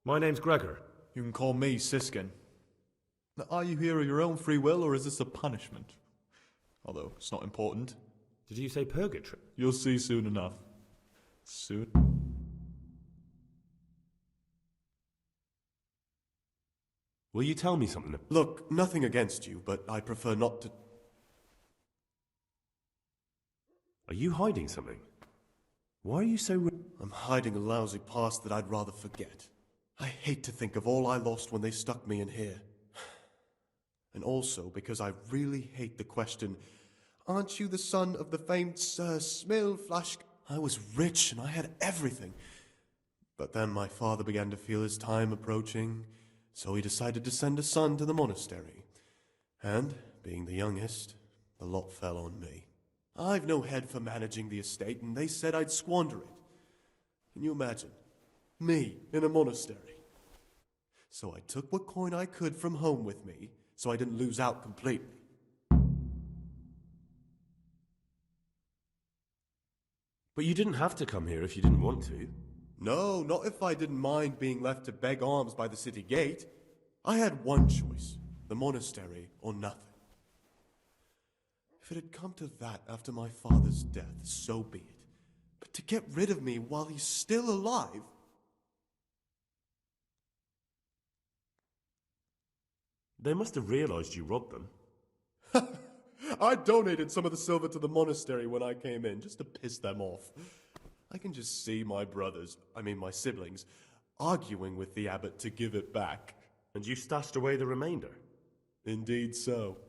My name's Gregor. You can call me Siskin. Now, are you here of your own free will, or is this a punishment? Although, it's not important. Did you say purgatory? You'll see soon enough. Soon? Will you tell me something? Look, nothing against you, but I prefer not to... Are you hiding something? Why are you so... I'm hiding a lousy past that I'd rather forget. I hate to think of all I lost when they stuck me in here. And also because I really hate the question, aren't you the son of the famed Sir Smilflash? I was rich and I had everything. But then my father began to feel his time approaching, so he decided to send a son to the monastery. And, being the youngest, the lot fell on me. I've no head for managing the estate, and they said I'd squander it. Can you imagine? Me in a monastery. So I took what coin I could from home with me, so I didn't lose out completely. But you didn't have to come here if you didn't want to. No, not if I didn't mind being left to beg alms by the city gate. I had one choice, the monastery or nothing. If it had come to that after my father's death, so be it. But to get rid of me while he's still alive... They must have realized you robbed them. I donated some of the silver to the monastery when I came in, just to piss them off. I can just see my my siblings, arguing with the abbot to give it back. And you stashed away the remainder? Indeed so.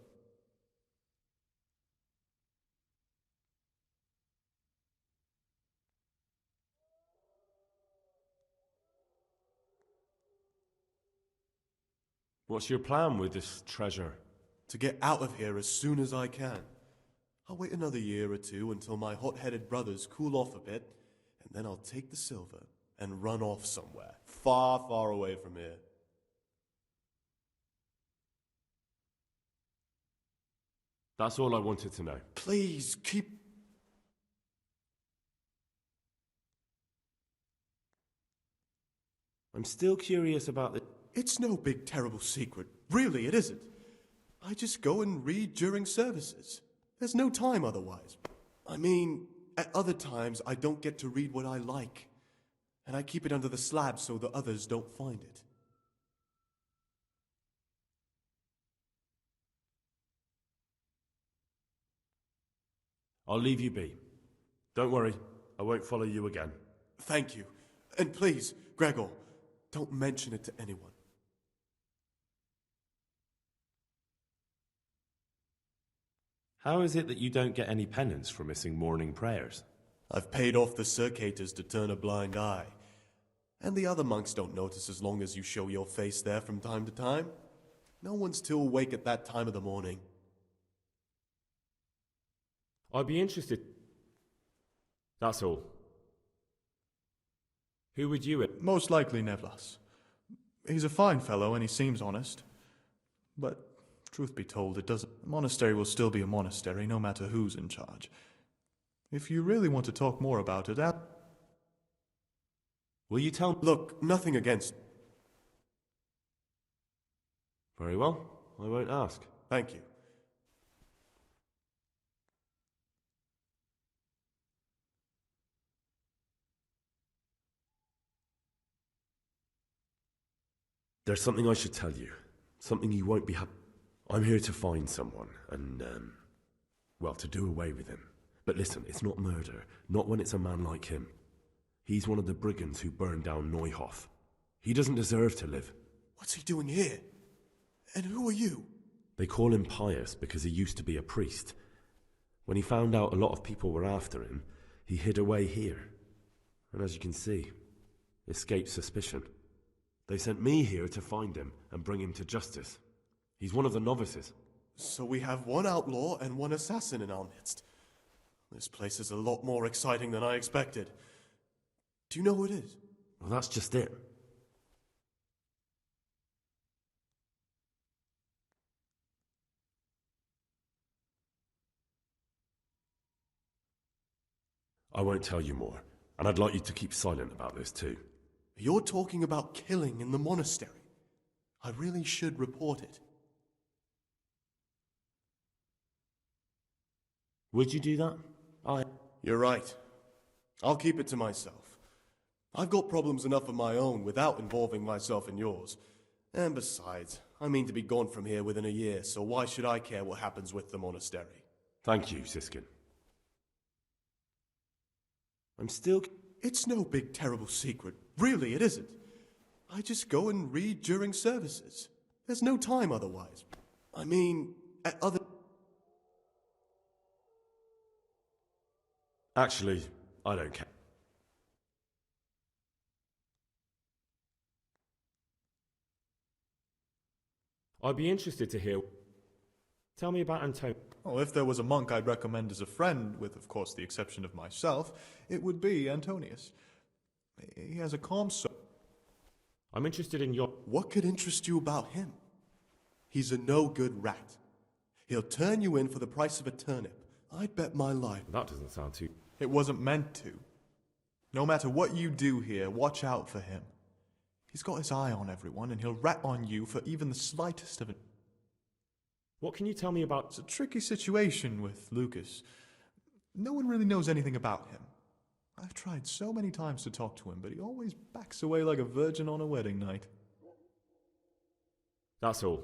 What's your plan with this treasure? To get out of here as soon as I can. I'll wait another year or two until my hot-headed brothers cool off a bit, and then I'll take the silver and run off somewhere, far, far away from here. That's all I wanted to know. Please, keep... I'm still curious about the... It's no big, terrible secret. Really, it isn't. I just go and read during services. There's no time otherwise. I mean, at other times, I don't get to read what I like. And I keep it under the slab so the others don't find it. I'll leave you be. Don't worry, I won't follow you again. Thank you. And please, Gregor, don't mention it to anyone. How is it that you don't get any penance for missing morning prayers? I've paid off the circators to turn a blind eye. And the other monks don't notice as long as you show your face there from time to time. No one's too awake at that time of the morning. I'd be interested... That's all. Who would you... Most likely Nevlas. He's a fine fellow and he seems honest. But, truth be told, it doesn't... The monastery will still be a monastery no matter who's in charge. If you really want to talk more about it, Will you tell... Look, nothing against... Very well, I won't ask. Thank you. There's something I should tell you. Something you won't be happy... I'm here to find someone, and, well, to do away with him. But listen, it's not murder. Not when it's a man like him. He's one of the brigands who burned down Neuhof. He doesn't deserve to live. What's he doing here? And who are you? They call him Pious because he used to be a priest. When he found out a lot of people were after him, he hid away here. And as you can see, escaped suspicion. They sent me here to find him and bring him to justice. He's one of the novices. So we have one outlaw and one assassin in our midst. This place is a lot more exciting than I expected. Do you know who it is? Well, that's just it. I won't tell you more, and I'd like you to keep silent about this too. You're talking about killing in the monastery. I really should report it. Would you do that? You're right. I'll keep it to myself. I've got problems enough of my own without involving myself in yours. And besides, I mean to be gone from here within a year, so why should I care what happens with the monastery? Thank you, Siskin. I'm still... It's no big terrible secret. Really, it isn't. I just go and read during services. There's no time otherwise. I mean, at other... Actually, I don't care. I'd be interested to hear... Tell me about Antonio. Well, if there was a monk I'd recommend as a friend, with of course the exception of myself, it would be Antonius. He has a calm soul. I'm interested in your... What could interest you about him? He's a no-good rat. He'll turn you in for the price of a turnip. I'd bet my life. That doesn't sound too... It wasn't meant to. No matter what you do here, watch out for him. He's got his eye on everyone, and he'll rat on you for even the slightest of it. What can you tell me about... It's a tricky situation with Lucas. No one really knows anything about him. I've tried so many times to talk to him, but he always backs away like a virgin on a wedding night. That's all.